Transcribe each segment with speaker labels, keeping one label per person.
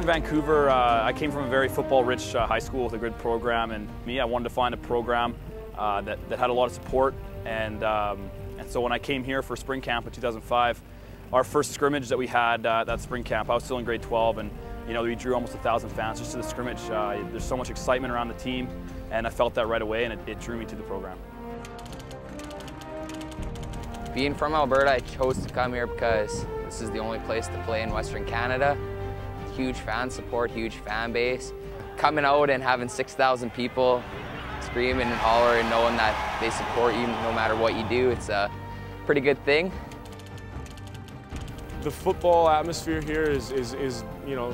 Speaker 1: from Vancouver. I came from a very football-rich high school with a good program, and I wanted to find a program that had a lot of support. And so when I came here for spring camp in 2005, our first scrimmage that we had that spring camp, I was still in grade 12, and we drew almost 1,000 fans just to the scrimmage. There's so much excitement around the team, and I felt that right away, and it drew me to the program.
Speaker 2: Being from Alberta, I chose to come here because this is the only place to play in Western Canada. Huge fan support, huge fan base. Coming out and having 6,000 people screaming and hollering, knowing that they support you no matter what you do, it's a pretty good thing.
Speaker 3: The football atmosphere here is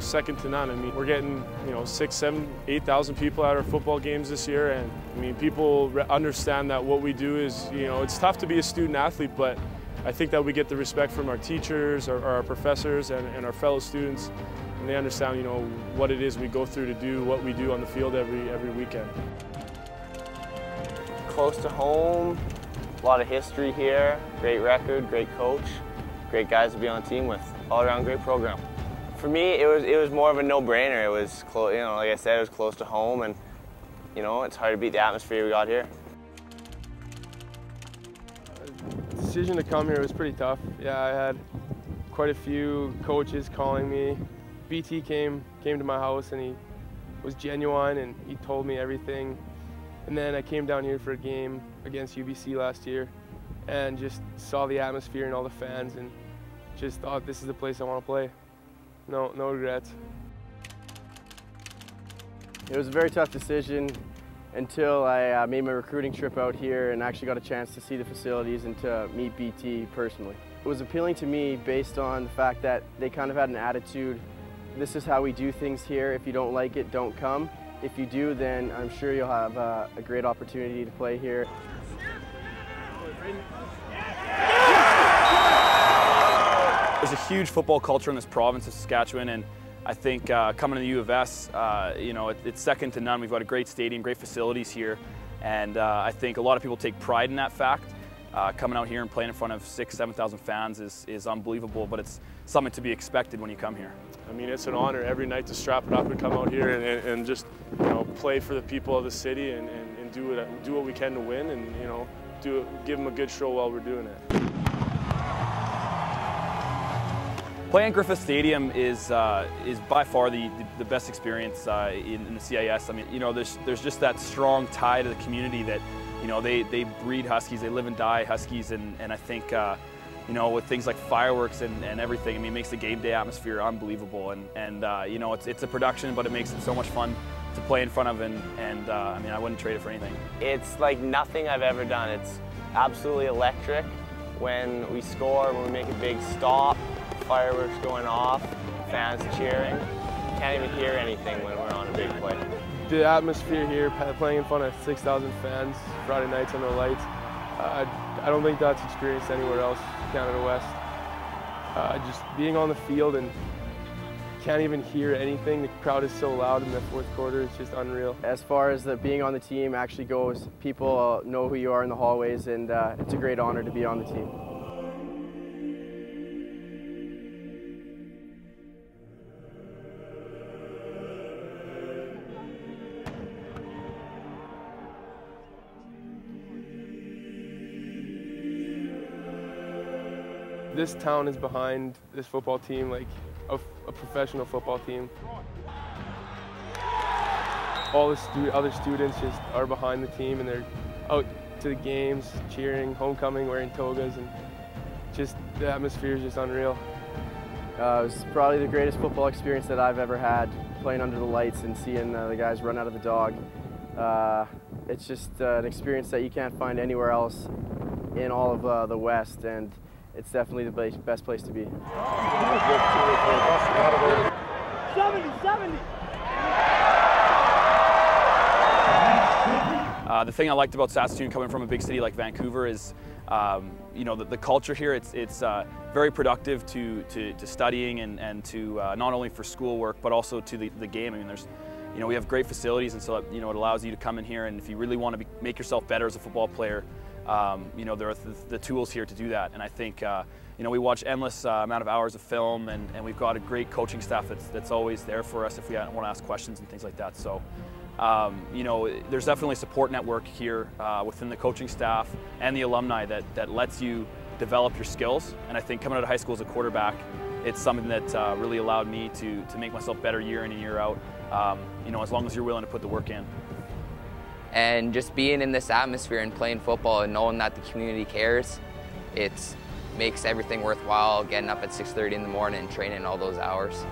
Speaker 3: second to none. I mean, we're getting 6,000, 7,000, 8,000 people at our football games this year, and I mean, people understand that what we do is it's tough to be a student athlete, but I think that we get the respect from our teachers, our professors, and our fellow students, and they understand what it is we go through to do what we do on the field every weekend.
Speaker 4: Close to home, a lot of history here, great record, great coach. Great guys to be on a team with, all around great program. For me, it was more of a no-brainer. It was close, like I said, it was close to home, and it's hard to beat the atmosphere we got here.
Speaker 5: The decision to come here was pretty tough. Yeah, I had quite a few coaches calling me. BT came to my house, and he was genuine, and he told me everything. And then I came down here for a game against UBC last year, and just saw the atmosphere and all the fans, and just thought this is the place I want to play. No regrets.
Speaker 6: It was a very tough decision until I made my recruiting trip out here and actually got a chance to see the facilities and to meet BT personally. It was appealing to me based on the fact that they kind of had an attitude, this is how we do things here, if you don't like it, don't come. If you do, then I'm sure you'll have a great opportunity to play here.
Speaker 1: There's a huge football culture in this province of Saskatchewan, and I think coming to the U of S, it's second to none. We've got a great stadium, great facilities here, and I think a lot of people take pride in that fact. Coming out here and playing in front of 6,000, 7,000 fans is unbelievable, but it's something to be expected when you come here.
Speaker 3: I mean, it's an honor every night to strap it up and come out here and just play for the people of the city and do what we can to win, and give them a good show while we're doing it.
Speaker 1: Playing at Griffith Stadium is by far the best experience in the CIS. I mean, there's just that strong tie to the community that, they breed Huskies, they live and die Huskies, and I think, with things like fireworks and everything, I mean, it makes the game day atmosphere unbelievable. And it's a production, but it makes it so much fun to play in front of, and I mean, I wouldn't trade it for anything.
Speaker 4: It's like nothing I've ever done. It's absolutely electric when we score, when we make a big stop. Fireworks going off, fans cheering. Can't even hear anything when we're on a big play.
Speaker 5: The atmosphere here, playing in front of 6,000 fans Friday nights under the lights, I don't think that's experienced anywhere else, Canada West. Just being on the field and can't even hear anything. The crowd is so loud in the fourth quarter, it's just unreal.
Speaker 6: As far as being on the team actually goes, people know who you are in the hallways, and it's a great honor to be on the team.
Speaker 5: This town is behind this football team like a professional football team. All the other students just are behind the team, and they're out to the games, cheering, homecoming, wearing togas, and just the atmosphere is just unreal.
Speaker 6: It was probably the greatest football experience that I've ever had, playing under the lights and seeing the guys run out of the dog. It's just an experience that you can't find anywhere else in all of the West, and it's definitely the best place to be.
Speaker 7: 70.
Speaker 1: The thing I liked about Saskatoon, coming from a big city like Vancouver, is the culture here. It's very productive to studying and to not only for schoolwork but also to the game. I mean, we have great facilities, and so it allows you to come in here, and if you really want to make yourself better as a football player, you know, there are the tools here to do that. And I think, you know, we watch endless amount of hours of film, and we've got a great coaching staff that's always there for us if we want to ask questions and things like that. So, you know, there's definitely a support network here within the coaching staff and the alumni that lets you develop your skills. And I think coming out of high school as a quarterback, it's something that really allowed me to make myself better year in and year out, you know, as long as you're willing to put the work in.
Speaker 2: And just being in this atmosphere and playing football and knowing that the community cares, it makes everything worthwhile, getting up at 6:30 in the morning and training all those hours.